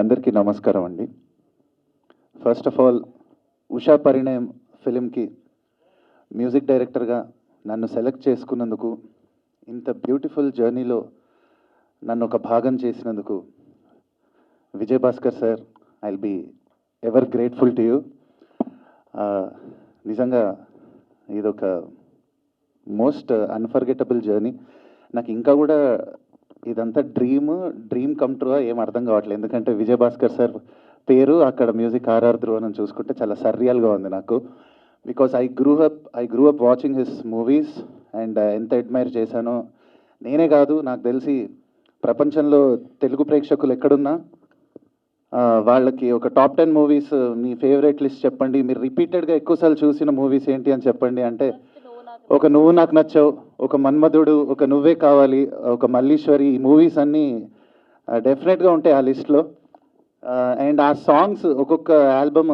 అందరికీ నమస్కారం అండి. First of all Usha Parinayam ఫిలింకి మ్యూజిక్ డైరెక్టర్గా నన్ను సెలెక్ట్ చేసుకున్నందుకు, ఇంత బ్యూటిఫుల్ జర్నీలో నన్ను ఒక భాగం చేసినందుకు Vijay Bhaskar sir, I will be ever grateful to you. నిజంగా ఇదొక మోస్ట్ అన్ఫర్గెటబుల్ జర్నీ. నాకు ఇంకా కూడా ఇదంతా డ్రీమ్ కమ్ ట్రూ ఏం అర్థం కావట్లేదు. ఎందుకంటే విజయ్ భాస్కర్ సార్ పేరు, అక్కడ మ్యూజిక్ ఆర్ఆర్ ధ్రువన్ అని చూసుకుంటే చాలా సర్రియల్గా ఉంది నాకు. Because I grew up watching his movies and ఎంత అడ్మైర్ చేశానో. నేనే కాదు, నాకు తెలిసి ప్రపంచంలో తెలుగు ప్రేక్షకులు ఎక్కడున్నా వాళ్ళకి ఒక టాప్ 10 మూవీస్ మీ ఫేవరెట్ లిస్ట్ చెప్పండి, మీరు రిపీటెడ్గా ఎక్కువసార్లు చూసిన మూవీస్ ఏంటి అని చెప్పండి అంటే ఒక నువ్వు నాకు నచ్చావు, ఒక మన్మధుడు, ఒక నువ్వే కావాలి, ఒక మల్లీశ్వరి, ఈ మూవీస్ అన్నీ డెఫినెట్గా ఉంటాయి ఆ లిస్ట్లో. అండ్ ఆ సాంగ్స్ ఒక్కొక్క ఆల్బమ్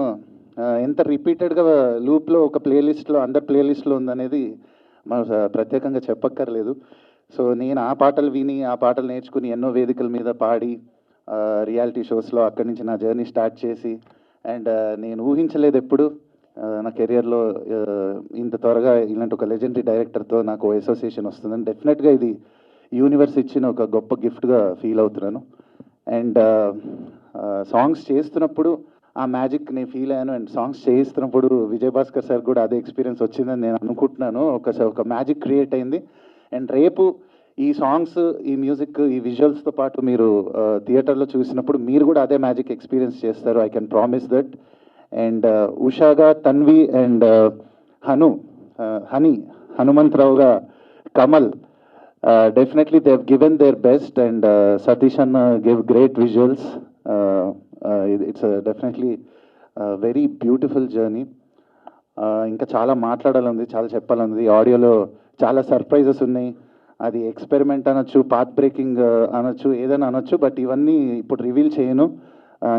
ఎంత రిపీటెడ్గా లూప్లో ఒక ప్లేలిస్ట్లో అందరి ప్లేలిస్ట్లో ఉందనేది మనం ప్రత్యేకంగా చెప్పక్కర్లేదు. సో నేను ఆ పాటలు విని, ఆ పాటలు నేర్చుకుని ఎన్నో వేదికల మీద పాడి, రియాలిటీ షోస్లో అక్కడి నుంచి నా జర్నీ స్టార్ట్ చేసి, అండ్ నేను ఊహించలేదు ఎప్పుడు నా కెరియర్లో ఇంత త్వరగా ఇలాంటి ఒక లెజెండరీ డైరెక్టర్తో నాకు అసోసియేషన్ వస్తుందని. డెఫినెట్గా ఇది యూనివర్స్ ఇచ్చిన ఒక గొప్ప గిఫ్ట్గా ఫీల్ అవుతున్నాను. అండ్ సాంగ్స్ చేస్తున్నప్పుడు ఆ మ్యాజిక్ నేను ఫీల్ అయ్యాను. అండ్ సాంగ్స్ చేస్తున్నప్పుడు విజయ్ భాస్కర్ సార్ కూడా అదే ఎక్స్పీరియన్స్ వచ్చిందని నేను అనుకుంటున్నాను. ఒక మ్యాజిక్ క్రియేట్ అయింది. అండ్ రేపు ఈ సాంగ్స్, ఈ మ్యూజిక్, ఈ విజువల్స్తో పాటు మీరు థియేటర్లో చూసినప్పుడు మీరు కూడా అదే మ్యాజిక్ ఎక్స్పీరియన్స్ చేస్తారు. I can promise that. And ఉషాగా తన్వి అండ్ హనుమంతరావుగా Kamal, definitely they have given their best. And Satish అన్న give great visuals. It's definitely very beautiful journey. ఇంకా చాలా మాట్లాడాలంది, చాలా చెప్పాలంది. ఆడియోలో చాలా సర్ప్రైజెస్ ఉన్నాయి. అది ఎక్స్పెరిమెంట్ అనొచ్చు, పాత్ బ్రేకింగ్ అనొచ్చు, ఏదైనా అనొచ్చు. బట్ ఇవన్నీ ఇప్పుడు రివీల్ చేయను.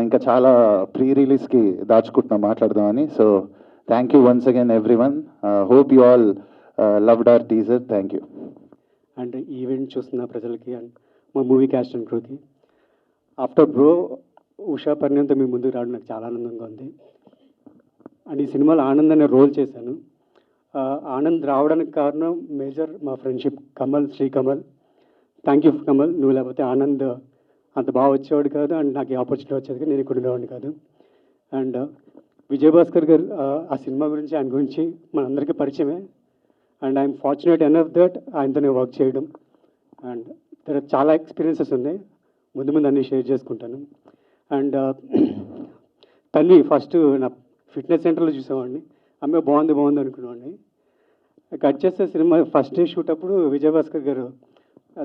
ఇంకా చాలా ప్రీ రిలీజ్కి దాచుకుంటున్నాం మాట్లాడదామని. So thank you once again everyone. Hope you all loved our teaser. Thank you. And event చూస్తున్న ప్రజలకి అండ్ మా మూవీ క్యాస్ట్ అండ్ క్రూకి ఆఫ్టర్ బ్రో ఉషా పరిణయంతో మీ ముందుకు రావడం నాకు చాలా ఆనందంగా ఉంది. అండ్ ఈ సినిమాలో ఆనంద్ అనే రోల్ చేశాను. ఆనంద్ రావడానికి కారణం మేజర్ మా friendship Srikamal. Thank you Kamal. నువ్వు లేకపోతే ఆనంద్ అంత బాగా వచ్చేవాడు కాదు, అండ్ నాకు ఈ ఆపర్చునిటీ వచ్చేది నేను ఇక్కడ ఉండేవాడిని కాదు. అండ్ విజయ్ భాస్కర్ గారు ఆ సినిమా గురించి, ఆయన గురించి మనందరికీ పరిచయమే. And I'm fortunate enough that ఆయనతో నేను వర్క్ చేయడం. అండ్ ఇక్కడ చాలా ఎక్స్పీరియన్సెస్ ఉన్నాయి, ముందు అన్నీ షేర్ చేసుకుంటాను. అండ్ తల్లి ఫస్ట్ నా ఫిట్నెస్ సెంటర్లో చూసేవాడిని, అమ్మాయి బాగుంది అనుకునేవాడిని. కట్ చేస్తే సినిమా ఫస్ట్ డే షూట్ అప్పుడు విజయ్ భాస్కర్ గారు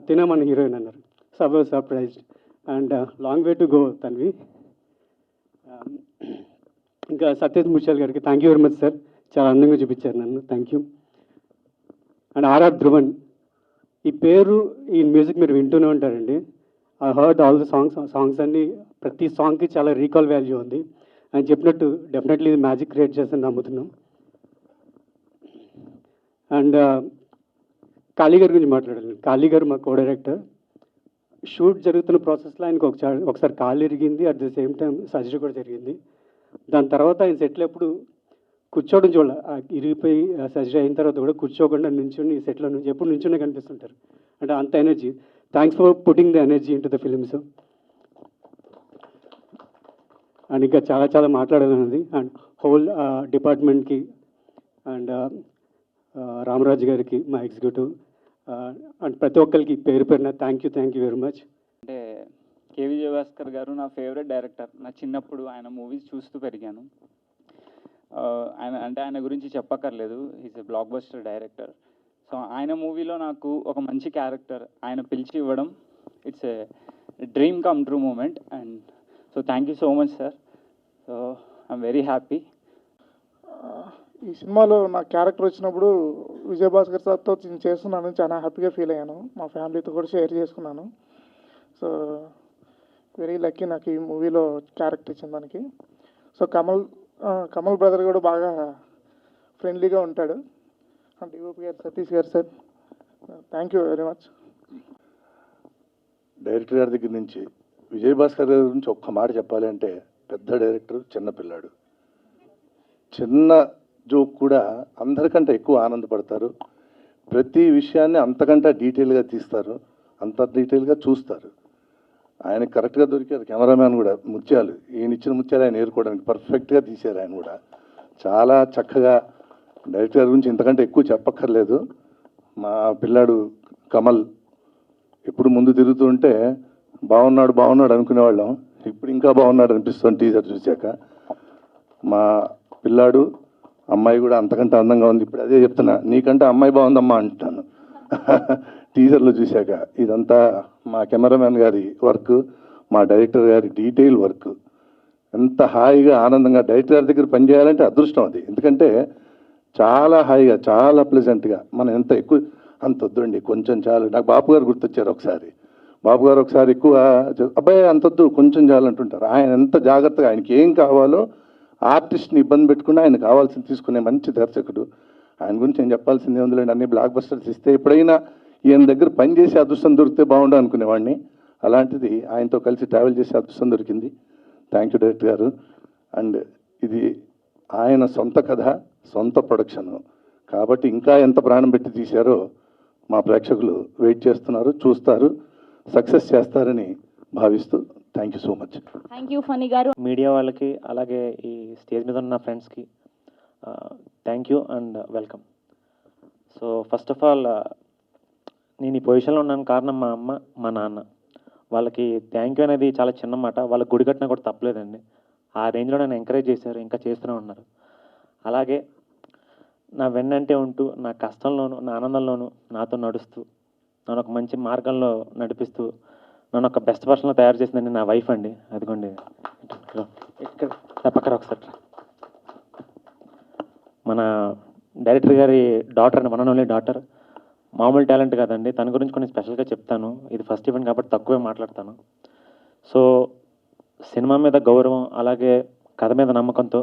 తినమని హీరోయిన్ అన్నారు. So I was surprised. And long way to go Tanvi. ఇంకా సత్యజిత్ ముత్యాల్ గారికి thank you very much sir, చాలా అందంగా చూపించారు నన్ను. Thank you. And R R Dhruvan, ఈ పేరు, ఈ మ్యూజిక్ మీరు వింటూనే ఉంటారండి. I heard all the songs అన్నీ, ప్రతి సాంగ్కి చాలా రీకాల్ వాల్యూ ఉంది. ఆయన చెప్పినట్టు డెఫినెట్లీ ఇది మ్యాజిక్ క్రియేట్ చేస్తుందని నమ్ముతున్నాం. అండ్ కాళీ గారి గురించి మాట్లాడాలి. కాళీ గారు మా కో డైరెక్టర్. షూట్ జరుగుతున్న ప్రాసెస్లో ఆయనకు ఒకసారి కాళ్ళు ఇరిగింది, at the same time surgery కూడా జరిగింది. దాని తర్వాత ఆయన సెటిల్ ఎప్పుడు కూర్చోవడం చూడాలి, ఇరిగిపోయి సర్జరీ అయిన తర్వాత కూడా కూర్చోకుండా నించుని సెట్లో నుంచి ఎప్పుడు నించునే కనిపిస్తుంటారు. అంటే అంత energy. Thanks for putting the energy in to the films. And ఇంకా చాలా మాట్లాడాలన్నది. అండ్ హోల్ డిపార్ట్మెంట్కి అండ్ రామరాజు గారికి, మా ఎగ్జిక్యూటివ్, అండ్ ప్రతి ఒక్కరికి పేరు పేరున థ్యాంక్ యూ వెరీ మచ్. అంటే కే విజయ్ భాస్కర్ గారు నా ఫేవరెట్ డైరెక్టర్. నా చిన్నప్పుడు ఆయన మూవీస్ చూస్తూ పెరిగాను. ఆయన గురించి చెప్పక్కర్లేదు, is a blockbuster director. So ఆయన మూవీలో నాకు ఒక మంచి క్యారెక్టర్ ఆయన పిలిచి ఇవ్వడం, it's a dream come true moment. And so thank you so much sir. So I'm very happy. ఈ సినిమాలో నా క్యారెక్టర్ వచ్చినప్పుడు విజయ్ భాస్కర్ సార్తో నేను చేస్తున్నాను, చాలా హ్యాపీగా ఫీల్ అయ్యాను. మా ఫ్యామిలీతో కూడా షేర్ చేసుకున్నాను. సో వెరీ లక్కీ నాకు ఈ మూవీలో క్యారెక్టర్ ఇచ్చిన దానికి. సో కమల్ బ్రదర్ కూడా బాగా ఫ్రెండ్లీగా ఉంటాడు. అండ్ డిఓపి గారు సతీష్ గారు sir, thank you very much. Director గారి దగ్గర నుంచి విజయభాస్కర్ గారి గురించి ఒక్క మాట చెప్పాలి అంటే పెద్ద డైరెక్టర్, చిన్న పిల్లాడు. చిన్న జోక్ కూడా అందరికంటే ఎక్కువ ఆనందపడతారు. ప్రతి విషయాన్ని అంతకంటే డీటెయిల్గా తీస్తారు, అంత డీటెయిల్గా చూస్తారు. ఆయన కరెక్ట్గా దొరికారు. కెమెరామ్యాన్ కూడా ముత్యాలు, ఈయన ఇచ్చిన ముత్యాలు ఆయన ఏరుకోవడానికి పర్ఫెక్ట్గా తీశారు. ఆయన కూడా చాలా చక్కగా, డైరెక్టర్ గారి గురించి ఇంతకంటే ఎక్కువ చెప్పక్కర్లేదు. మా పిల్లాడు కమల్ ఎప్పుడు ముందు తిరుగుతూ ఉంటే బాగున్నాడు అనుకునేవాళ్ళం. ఇప్పుడు ఇంకా బాగున్నాడు అనిపిస్తుంది టీజర్ చూశాక. మా పిల్లాడు అమ్మాయి కూడా అంతకంటే అందంగా ఉంది. ఇప్పుడు అదే చెప్తున్నా, నీకంటే అమ్మాయి బాగుందమ్మా అంటాను టీజర్లో చూశాక. ఇదంతా మా కెమెరామ్యాన్ గారి వర్క్, మా డైరెక్టర్ గారి డీటెయిల్ వర్క్. ఎంత హాయిగా ఆనందంగా డైరెక్టర్ గారి దగ్గర పనిచేయాలంటే అదృష్టం అది. ఎందుకంటే చాలా హాయిగా, చాలా ప్లెజెంట్గా. మనం ఎంత ఎక్కువ అంత వద్దండి, కొంచెం చాలు. నాకు బాపు గారు గుర్తొచ్చారు ఒకసారి. బాపు గారు ఒకసారి ఎక్కువ అబ్బాయి అంతొద్దు, కొంచెం చాలు అంటుంటారు. ఆయన ఎంత జాగ్రత్తగా, ఆయనకి ఏం కావాలో ఆర్టిస్ట్ని ఇబ్బంది పెట్టుకుని ఆయన కావాల్సింది తీసుకునే మంచి దర్శకుడు. ఆయన గురించి నేను చెప్పాల్సిందే ఉందిలేండి. అన్ని బ్లాక్ బస్టర్స్ ఇస్తే ఎప్పుడైనా ఈయన దగ్గర పనిచేసే అదృష్టం దొరికితే బాగుండు అనుకునేవాడిని. అలాంటిది ఆయనతో కలిసి ట్రావెల్ చేసే అదృష్టం దొరికింది. థ్యాంక్ యూ డైరెక్టర్ గారు. అండ్ ఇది ఆయన సొంత కథ, సొంత ప్రొడక్షను కాబట్టి ఇంకా ఎంత ప్రాణం పెట్టి తీశారో మా ప్రేక్షకులు వెయిట్ చేస్తున్నారు, చూస్తారు, సక్సెస్ చేస్తారని భావిస్తూ thank you so much. Thank you Phani గారు. మీడియా వాళ్ళకి అలాగే ఈ స్టేజ్ మీద ఉన్న ఫ్రెండ్స్కి thank you and welcome. So first of all నేను ఈ పొజిషన్లో ఉన్నాను కారణం మా అమ్మ, మా నాన్న. వాళ్ళకి థ్యాంక్ యూ అనేది చాలా చిన్న మాట. వాళ్ళకి గుడి కట్టినా కూడా తప్పలేదండి. ఆ రేంజ్లో నన్ను ఎంకరేజ్ చేశారు, ఇంకా చేస్తూనే ఉన్నారు. అలాగే నా వెన్నంటే ఉంటూ, నా కష్టంలోనూ నా ఆనందంలోనూ నాతో నడుస్తూ, నన్ను ఒక మంచి మార్గంలో నడిపిస్తూ, నన్ను ఒక బెస్ట్ పర్సన్లో తయారు చేసిందండి నా వైఫ్ అండి. అదిగోండి ఇక్కడ పక్కన ఒకసారి. మన డైరెక్టర్ గారి డాటర్ అండి, వన్ అండ్ ఓన్లీ డాటర్. మామూలు టాలెంట్ కాదండి. తన గురించి కొన్ని స్పెషల్గా చెప్తాను. ఇది ఫస్ట్ ఈవెంట్ కాబట్టి తక్కువే మాట్లాడతాను. సో సినిమా మీద గౌరవం, అలాగే కథ మీద నమ్మకంతో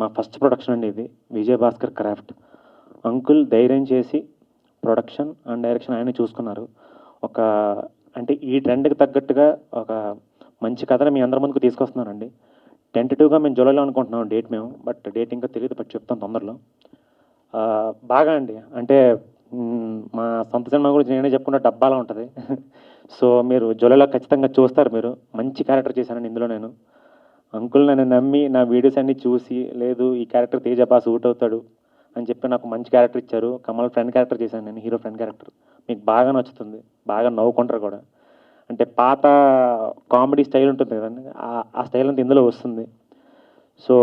మా ఫస్ట్ ప్రొడక్షన్ అండి ఇది, విజయభాస్కర్ క్రాఫ్ట్. అంకుల్ ధైర్యం చేసి ప్రొడక్షన్ అండ్ డైరెక్షన్ ఆయన చూసుకున్నారు. ఒక అంటే ఈ ట్రెండ్కి తగ్గట్టుగా ఒక మంచి కథను మీ అందరి ముందుకు తీసుకొస్తున్నానండి. టెంటేటివ్గా మేము జూలైలో అనుకుంటున్నాం డేట్ మేము, బట్ డేట్ ఇంకా తెలియదు, బట్ చెప్తాం తొందరలో. బాగా అండి, అంటే మా సొంత సినిమా గురించి నేనే చెప్పుకుంటే డబ్బాలా ఉంటుంది. సో మీరు జూలైలో ఖచ్చితంగా చూస్తారు. మీరు మంచి క్యారెక్టర్ చేశానండి ఇందులో నేను. అంకుల్ నన్ను నమ్మి నా వీడియోస్ అన్నీ చూసి, లేదు ఈ క్యారెక్టర్ తేజ బాగా సూట్ అవుతాడు అని చెప్పి నాకు మంచి క్యారెక్టర్ ఇచ్చారు. కమల్ ఫ్రెండ్ క్యారెక్టర్ చేశాను నేను, హీరో ఫ్రెండ్ క్యారెక్టర్. మీకు బాగా నచ్చుతుంది, బాగా నవ్వుకుంటారు కూడా. అంటే పాత కామెడీ స్టైల్ ఉంటుంది కదండి, ఆ స్టైల్ అంతా ఇందులో వస్తుంది. సో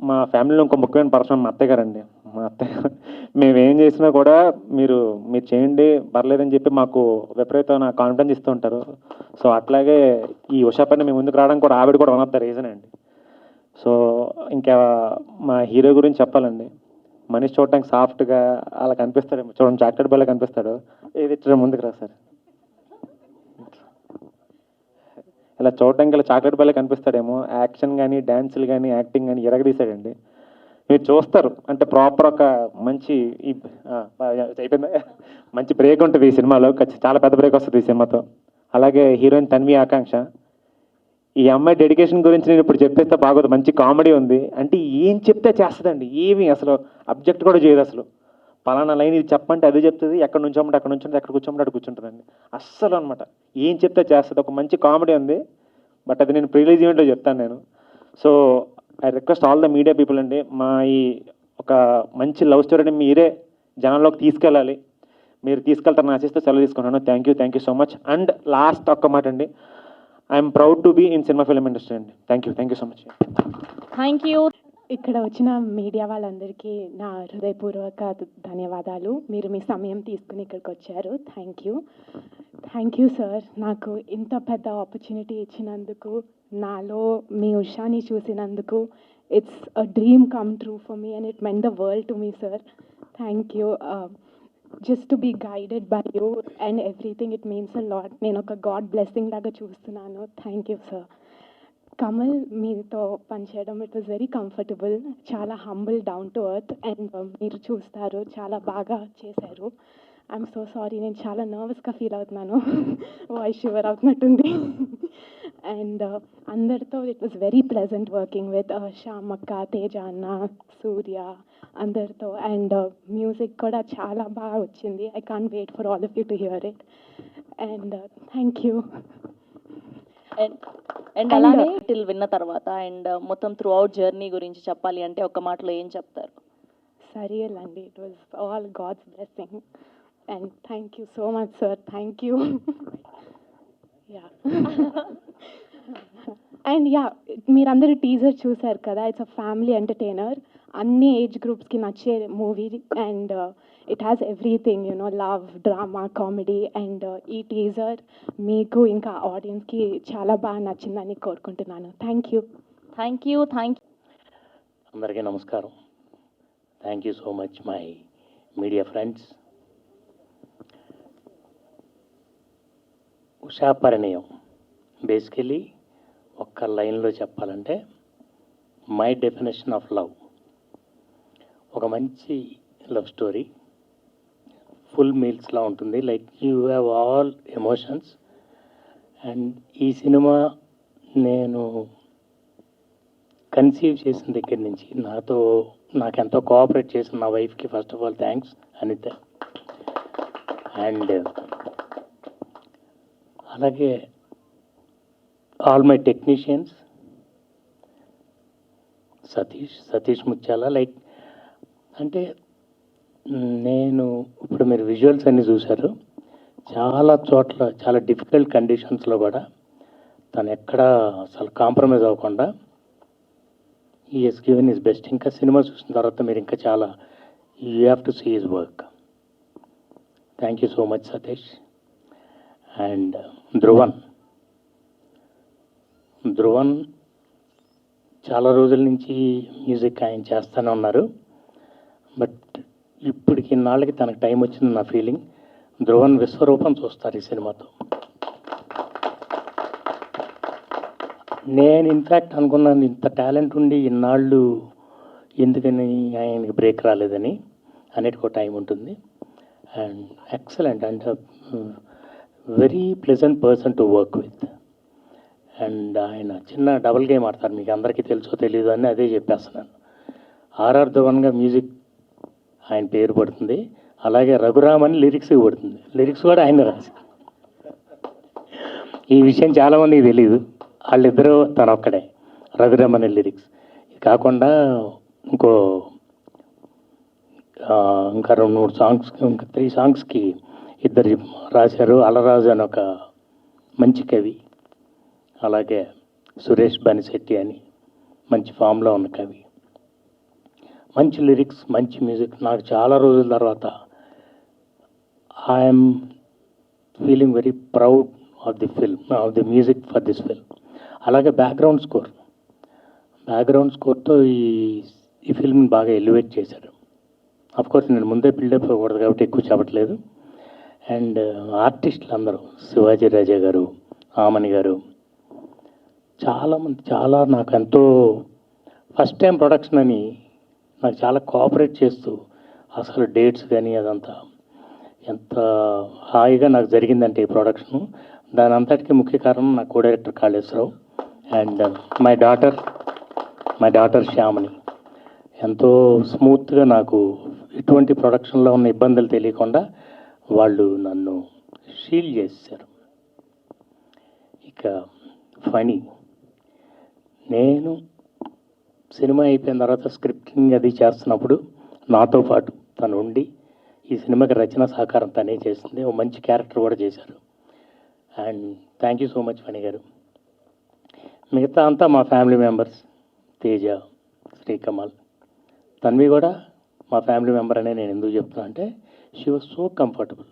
మా ఫ్యామిలీలో ఇంకో ముఖ్యమైన పర్సన్ మా అత్తయ్య గారండి. మా అత్తయ్య మేము ఏం చేసినా కూడా మీరు చేయండి పర్లేదని చెప్పి మాకు విపరీతమైన కాన్ఫిడెన్స్ ఇస్తూ ఉంటారు. సో అట్లాగే ఈ ఉషా పైన మేము ముందుకు రావడానికి కూడా ఆవిడ కూడా వన్ ఆఫ్ ద రీజన్ అండి. సో ఇంకా మా హీరో గురించి చెప్పాలండి. మనిషి చూడటానికి సాఫ్ట్గా అలా కనిపిస్తాడు, చూడండి చాక్లెట్ బాగా కనిపిస్తాడు. ఏది ఇచ్చడం ముందుకు రా సార్, ఇలా చూడటానికి ఇలా చాక్లెట్ బాగా కనిపిస్తాడేమో. యాక్షన్ కానీ, డ్యాన్సులు కానీ, యాక్టింగ్ కానీ ఎరగదీశాడండి. మీరు చూస్తారు అంటే ప్రాపర్ ఒక మంచి అయిపోయిందా, మంచి బ్రేక్ ఉంటుంది ఈ సినిమాలో. చాలా పెద్ద బ్రేక్ వస్తుంది ఈ సినిమాతో. అలాగే హీరోయిన్ తన్వి ఆకాంక్ష. ఈ అమ్మాయి డెడికేషన్ గురించి నేను ఇప్పుడు చెప్పేస్తే బాగోదు. మంచి కామెడీ ఉంది. అంటే ఏం చెప్తే చేస్తుందండి, ఏమి అసలు అబ్జెక్ట్ కూడా చేయదు. అసలు పలానా లైన్ ఇది చెప్పంటే అది చెప్తుంది, ఎక్కడ నుంచోమంటే అక్కడ నుంచుంటుంది, ఎక్కడ కూర్చోమంటే అక్కడ కూర్చుంటుందండి. అస్సలు అనమాట ఏం చెప్తే చేస్తుంది. ఒక మంచి కామెడీ ఉంది, బట్ అది నేను ప్రీ రిలీజ్ ఈవెంట్లో చెప్తాను నేను. So I request all the media people అండి, మా ఈ ఒక మంచి లవ్ స్టోరీని మీరే జనంలోకి తీసుకెళ్ళాలి. మీరు తీసుకెళ్తారని ఆశిస్తూ సెలవు తీసుకున్నాను. Thank you so much. And last ఒక్క మాట అండి, I'm proud to be in cinema film industry అండి. Thank you so much. Thank you. ఇక్కడ వచ్చిన మీడియా వాళ్ళందరికీ నా హృదయపూర్వక ధన్యవాదాలు. మీరు మీ సమయం తీసుకుని ఇక్కడికి వచ్చారు. Thank you sir. నాకు ఇంత పెద్ద ఆపర్చునిటీ ఇచ్చినందుకు, నాలో మీ ఉషాని చూసినందుకు. It's a dream come true for me and it meant the world to me sir. Thank you. Just to be guided by you and everything, it means a lot. నేను ఒక గాడ్ బ్లెస్సింగ్ లాగా చూస్తున్నాను. Thank you sir. Kamal, మీతో పనిచేయడం it was very comfortable. చాలా humble, down to earth, and మీరు చూస్తారు చాలా బాగా చేశారు. ఐఎమ్ సో సారీ, నేను చాలా నర్వస్గా ఫీల్ అవుతున్నాను. వాయిస్ షివర్ అవుతున్నట్టుంది. అండ్ అందరితో it was very pleasant working with శ్యామక్క, తేజ అన్న, సూర్య అందరితో. అండ్ మ్యూజిక్ కూడా చాలా బాగా వచ్చింది. I can't wait for all of you to hear it. And thank you. And అలానే టిల్ విన్న తర్వాత అండ్ మొత్తం త్రూ అవుట్ జర్నీ గురించి చెప్పాలి అంటే ఒక్క మాటలో ఏం చెప్తారు? సరియల్ అండి, it was all God's blessing. And thank you so much sir, thank you. Yeah and yeah, మీరందరూ టీజర్ చూశారు కదా, ఇట్స్ అ ఫ్యామిలీ ఎంటర్టైనర్, అన్ని ఏజ్ గ్రూప్స్కి నచ్చే movie. And it has everything, you know, love, drama, comedy. And ఈ teaser మీకు ఇంకా ఆడియన్స్కి చాలా బాగా నచ్చిందని కోరుకుంటున్నాను. Thank you. Thank you. అందరికీ నమస్కారం. Thank you so much my media friends. Usha Parinayam basically ఒక్క లైన్లో చెప్పాలంటే మై డెఫినేషన్ ఆఫ్ లవ్. ఒక మంచి లవ్ స్టోరీ, ఫుల్ మీల్స్లా ఉంటుంది, like you have all emotions. And ఈ సినిమా నేను కన్సీవ్ చేసిన దగ్గర నుంచి నాకెంతో కోఆపరేట్ చేసిన నా వైఫ్కి first of all thanks Anitha. And అలాగే all my technicians, Satish Mutyala. Like అంటే నేను ఇప్పుడు మీరు విజువల్స్ అన్నీ చూశారు, చాలా చోట్ల చాలా డిఫికల్ట్ కండిషన్స్లో కూడా తను ఎక్కడా అసలు కాంప్రమైజ్ అవ్వకుండా ఈ హెస్ గివెన్ హిస్ బెస్ట్. ఇంకా సినిమా చూసిన తర్వాత మీరు ఇంకా చాలా you have to see his work. Thank you so much Satish. And Dhruvan చాలా రోజుల నుంచి మ్యూజిక్ ఆయన చేస్తూనే ఉన్నారు, బట్ ఇప్పటికి ఇన్నాళ్ళకి తనకు టైం వచ్చింది నా ఫీలింగ్. ధ్రువన్ విశ్వరూపం చూస్తారు ఈ సినిమాతో. నేను ఇన్ఫ్యాక్ట్ అనుకున్నాను ఇంత టాలెంట్ ఉండి ఇన్నాళ్ళు ఎందుకని ఆయనకి బ్రేక్ రాలేదని. అన్నిటికో టైం ఉంటుంది. And excellent and very pleasant person to work with. And ఆయన చిన్న డబుల్ గేమ్ ఆడతారు, మీకు అందరికీ తెలుసో తెలియదు అని అదే చెప్పేస్తున్నాను. ఆర్ఆర్ ధవన్గా మ్యూజిక్ ఆయన పేరు పడుతుంది, అలాగే రఘురామ్ అని లిరిక్స్కి పడుతుంది. లిరిక్స్ కూడా ఆయన రాసి. ఈ విషయం చాలామందికి తెలియదు, వాళ్ళిద్దరూ తను ఒక్కడే, రఘురామ్ అనే లిరిక్స్. ఇది కాకుండా ఇంకా 2-3 సాంగ్స్, ఇంకా 3 సాంగ్స్కి ఇద్దరు రాశారు. అలరాజు అని ఒక మంచి కవి, అలాగే సురేష్ బనిశెట్టి అని మంచి ఫామ్లో ఉన్న కవి. మంచి లిరిక్స్, మంచి మ్యూజిక్. నాకు చాలా రోజుల తర్వాత I'm feeling very proud of the film, of the music for this film. అలాగే బ్యాక్గ్రౌండ్ స్కోర్తో ఈ ఫిల్మ్ని బాగా ఎలివేట్ చేశారు. అఫ్కోర్స్ నేను ముందే బిల్డప్ అవ్వకూడదు కాబట్టి ఎక్కువ చెప్పట్లేదు. అండ్ ఆర్టిస్టులు అందరూ, శివాజీ రాజా గారు, ఆమని గారు, చాలామంది చాలా నాకు ఎంతో ఫస్ట్ టైం ప్రొడక్షన్ అని నాకు చాలా కోఆపరేట్ చేస్తూ అసలు డేట్స్ కానీ అదంతా ఎంత హాయిగా నాకు జరిగిందంటే ఈ ప్రొడక్షను. దాని అంతటికీ ముఖ్య కారణం నా co director Kaleswararao and my daughter శ్యామని. ఎంతో స్మూత్గా నాకు ఎటువంటి ప్రొడక్షన్లో ఉన్న ఇబ్బందులు తెలియకుండా వాళ్ళు నన్ను షీల్డ్ చేశారు. ఇక ఫనీ, నేను సినిమా అయిపోయిన తర్వాత స్క్రిప్టింగ్ అది చేస్తున్నప్పుడు నాతో పాటు తను ఉండి ఈ సినిమాకి రచన సహకారం తనే చేసింది. ఓ మంచి క్యారెక్టర్ కూడా చేశారు. And thank you so much Phani గారు. మిగతా అంతా మా ఫ్యామిలీ మెంబర్స్, తేజ, శ్రీకమల్, తన్వి కూడా మా ఫ్యామిలీ మెంబర్ అనే నేను ఎందుకు చెప్తున్నా అంటే షీ వాజ్ సో కంఫర్టబుల్.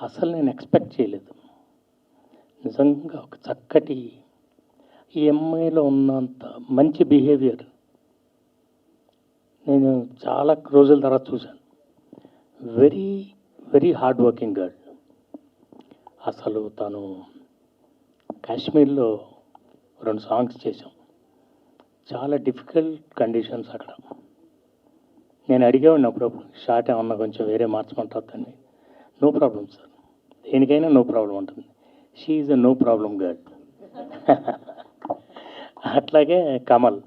అసలు నేను ఎక్స్పెక్ట్ చేయలేదు. నిజంగా ఒక చక్కటి ఈ అమ్మాయిలో ఉన్నంత మంచి బిహేవియర్ నేను చాలా రోజుల తర్వాత చూశాను. Very very hard working girl. అసలు తను కాశ్మీర్లో 2 సాంగ్స్ చేసాం, చాలా డిఫికల్ట్ కండిషన్స్ అక్కడ. నేను అడిగేవాడిని అప్పుడప్పుడు, షార్ట్ ఏమన్నా కొంచెం వేరే మార్చమంటారు దాన్ని. నో ప్రాబ్లం సార్, దేనికైనా నో ప్రాబ్లం ఉంటుంది. She is a no problem girl. అట్లాగే కమల్,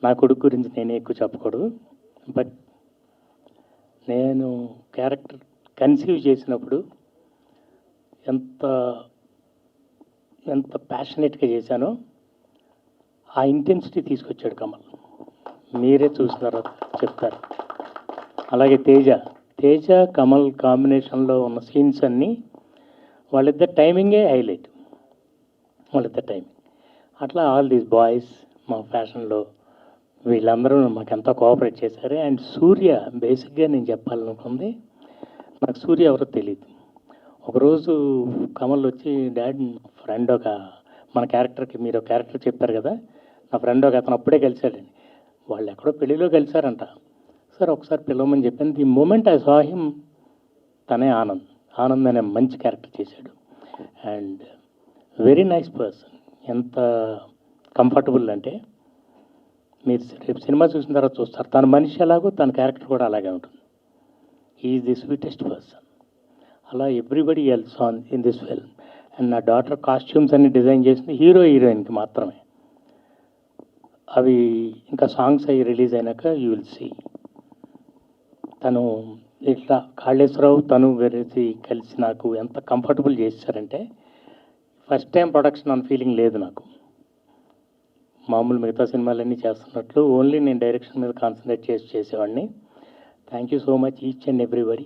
నా కొడుకు గురించి నేనే ఎక్కువ చెప్పకూడదు, బట్ నేను క్యారెక్టర్ కన్సీవ్ చేసినప్పుడు ఎంత ఎంత ప్యాషనేట్గా చేశానో ఆ ఇంటెన్సిటీ తీసుకొచ్చాడు కమల్. మీరే చూసిన తర్వాత చెప్తారు. అలాగే తేజ కమల్ కాంబినేషన్లో ఉన్న సీన్స్ అన్నీ వాళ్ళిద్దరు టైమింగే హైలైట్. వాళ్ళిద్దరు టైమింగ్ అట్లా ఆల్ దీస్ బాయ్స్ మా ఫ్యాషన్లో వీళ్ళందరూ మాకు ఎంతో కోఆపరేట్ చేశారు. అండ్ సూర్య, బేసిక్గా నేను చెప్పాలనుకుంది, నాకు సూర్య ఎవరో తెలియదు. ఒకరోజు కమల్ వచ్చి, డాడ్ ఫ్రెండ్ ఒక మన క్యారెక్టర్కి మీరు ఒక క్యారెక్టర్ చెప్పారు కదా, నా ఫ్రెండ్ ఒక అతను అప్పుడే కలిశాడండి, వాళ్ళు ఎక్కడో పెళ్ళిలో కలిశారంట, సార్ ఒకసారి పిలవమని చెప్పాను. The moment I saw him, తనే ఆనంద్ అనే మంచి క్యారెక్టర్ చేశాడు. And very nice person. ఎంత కంఫర్టబుల్ అంటే మీరు రేపు సినిమా చూసిన తర్వాత చూస్తారు, తన మనిషి ఎలాగో తన క్యారెక్టర్ కూడా అలాగే ఉంటుంది. Is the sweetest person. అలా everybody else on in this film. And నా డాటర్ కాస్ట్యూమ్స్ అన్ని డిజైన్ చేసింది హీరోయిన్కి మాత్రమే. అవి ఇంకా సాంగ్స్ అవి రిలీజ్ అయినాక యూ విల్ సీ. తను ఇట్లా కాళేశ్వరరావు తను వెరేసి కలిసి నాకు ఎంత కంఫర్టబుల్ చేశారంటే, ఫస్ట్ టైం ప్రొడక్షన్ అన్న ఫీలింగ్ లేదు నాకు. మామూలు మిగతా సినిమాలన్నీ చేస్తున్నట్లు ఓన్లీ నేను డైరెక్షన్ మీద కాన్సన్ట్రేట్ చేసేవాడిని. Thank you so much each and everybody.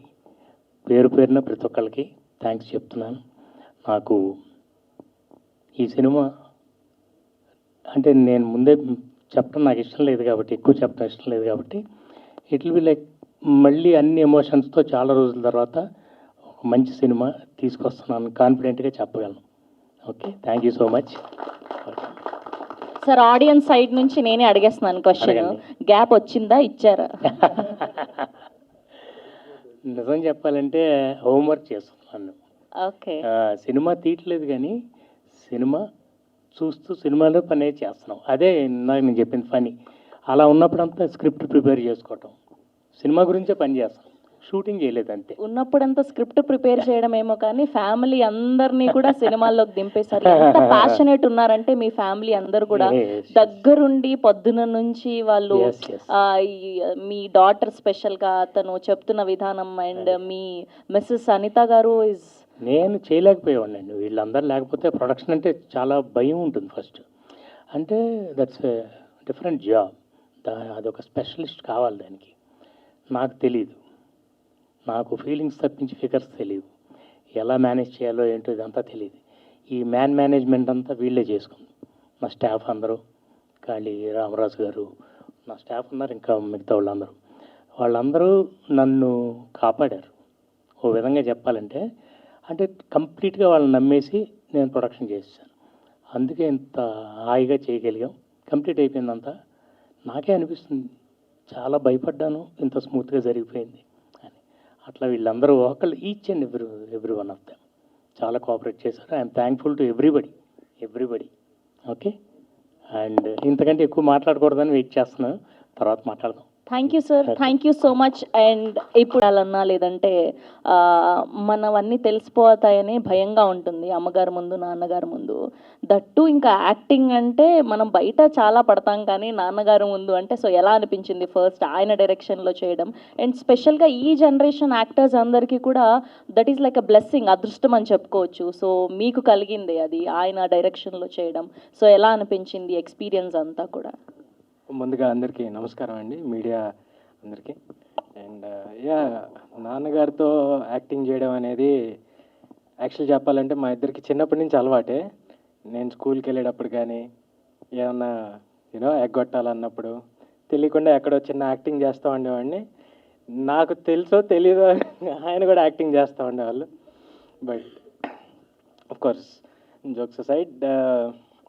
పేరు పేరున ప్రతి ఒక్కరికి థ్యాంక్స్ చెప్తున్నాను. నాకు ఈ సినిమా అంటే నేను ముందే చెప్పడం నాకు ఇష్టం లేదు కాబట్టి, ఎక్కువ చెప్పడం ఇష్టం లేదు కాబట్టి, ఇట్ విల్ బి లైక్ మళ్ళీ అన్ని ఎమోషన్స్తో చాలా రోజుల తర్వాత ఒక మంచి సినిమా తీసుకొస్తున్నాను కాన్ఫిడెంట్గా చెప్పగలను. Okay, thank you so much. Sir, audience side నుంచి నేనే అడిగేస్తున్నాను క్వశ్చన్. అడగండి. గ్యాప్ వచ్చిందా, ఇచ్చారా? నిజం చెప్పాలంటే హోంవర్క్ చేస్తున్నాను. ఓకే. సినిమా తీయట్లేదు కానీ సినిమా చూస్తూ సినిమాలో పని చేస్తున్నాం. అదే నాకు నేను చెప్పింది పని. అలా ఉన్నప్పుడంతా స్క్రిప్ట్ ప్రిపేర్ చేసుకోవటం, సినిమా గురించే పని చేస్తాం, షూటింగ్ చేయలేదు అంతే. ఉన్నప్పుడంతా స్క్రిప్ట్ ప్రిపేర్ చేయడం ఏమో కానీ ఫ్యామిలీ అందరినీ కూడా సినిమాల్లోకి దింపేశారు. ఎంత ప్యాషనేట్ ఉన్నారంటే మీ ఫ్యామిలీ అందరు కూడా Yes. దగ్గరుండి పొద్దున నుంచి వాళ్ళు Yes, yes. మీ డాటర్ స్పెషల్ గా తను చెప్తున్న విధానం అండ్ మీ మిస్సెస్ అనిత గారు ఇస్ నేను చేయలేకపోయేవాడినండి. వీళ్ళందరూ లేకపోతే ప్రొడక్షన్ అంటే చాలా భయం ఉంటుంది ఫస్ట్. అంటే దట్స్ డిఫరెంట్ జాబ్. అదొక స్పెషలిస్ట్ కావాలి దానికి. నాకు తెలీదు, నాకు ఫీలింగ్స్ తప్పించి ఫిగర్స్ తెలియదు, ఎలా మేనేజ్ చేయాలో ఏంటో ఇదంతా తెలియదు. ఈ మేనేజ్మెంట్ అంతా వీళ్ళే చేసుకుంది. నా స్టాఫ్ అందరూ, కాళీ రామరాజు గారు, నా స్టాఫ్ ఉన్నారు, ఇంకా మిగతా వాళ్ళందరూ నన్ను కాపాడారు. ఓ విధంగా చెప్పాలంటే, అంటే కంప్లీట్గా వాళ్ళని నమ్మేసి నేను ప్రొడక్షన్ చేశాను. అందుకే ఇంత హాయిగా చేయగలిగాం. కంప్లీట్ అయిపోయిందంతా. నాకే అనిపిస్తుంది చాలా భయపడ్డాను, ఇంత స్మూత్గా జరిగిపోయింది అని. అట్లా వీళ్ళందరూ ఒకళ్ళు each and every one of them చాలా కోఆపరేట్ చేశారు. I'm thankful to everybody. Okay, and ఇంతకంటే ఎక్కువ మాట్లాడకూడదని వెయిట్ చేస్తున్నాను, తర్వాత మాట్లాడదాం. Thank you sir, thank you so much. And ఇప్పుడు అలా లేదంటే మనవన్నీ తెలిసిపోతాయని భయంగా ఉంటుంది అమ్మగారి ముందు, నాన్నగారి ముందు. దట్టు ఇంకా యాక్టింగ్ అంటే మనం బయట చాలా పడతాం కానీ నాన్నగారి ముందు అంటే, సో ఎలా అనిపించింది ఫస్ట్ ఆయన డైరెక్షన్లో చేయడం? అండ్ స్పెషల్గా ఈ జనరేషన్ యాక్టర్స్ అందరికీ కూడా that is like a blessing, అదృష్టం అని చెప్పుకోవచ్చు. సో మీకు కలిగింది అది ఆయన డైరెక్షన్లో చేయడం. సో ఎలా అనిపించింది ఎక్స్పీరియన్స్ అంతా కూడా? ముందుగా అందరికీ నమస్కారం అండి, మీడియా అందరికీ. అండ్ నాన్నగారితో యాక్టింగ్ చేయడం అనేది యాక్చువల్ చెప్పాలంటే మా ఇద్దరికి చిన్నప్పటి నుంచి అలవాటే. నేను స్కూల్కి వెళ్ళేటప్పుడు కానీ ఏమన్నా ఎగ్గొట్టాలన్నప్పుడు తెలియకుండా ఎక్కడో చిన్న యాక్టింగ్ చేస్తూ ఉండేవాడిని. నాకు తెలుసో తెలీదో ఆయన కూడా యాక్టింగ్ చేస్తూ ఉండేవాళ్ళు. But of course jokes aside,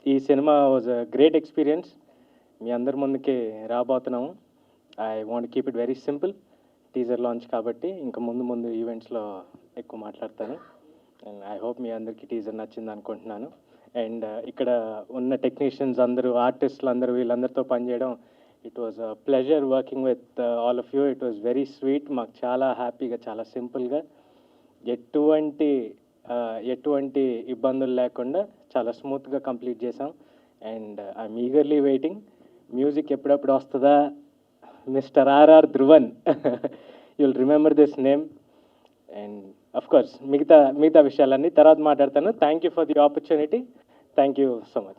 ఈ cinema was a great experience. మీ అందరి ముందుకి రాబోతున్నాము. I want keep it very simple. Teaser launch కాబట్టి ఇంకా ముందు ఈవెంట్స్లో ఎక్కువ మాట్లాడతాను. అండ్ ఐ హోప్ మీ అందరికీ టీజర్ నచ్చింది అనుకుంటున్నాను. అండ్ ఇక్కడ ఉన్న టెక్నీషియన్స్ అందరూ, ఆర్టిస్టులు అందరూ, వీళ్ళందరితో పనిచేయడం, it was a pleasure working with all of you. It was very sweet. మాకు చాలా హ్యాపీగా, చాలా సింపుల్గా, ఎటువంటి ఎటువంటి ఇబ్బందులు లేకుండా చాలా స్మూత్గా కంప్లీట్ చేసాం. And I'm eagerly waiting music ఎప్పుడెప్పుడు వస్తుందా. Mister R R Dhruvan, you'll remember this name. And of course మిగతా విషయాలన్నీ తర్వాత మాట్లాడతాను. Thank you for the opportunity. Thank you so much.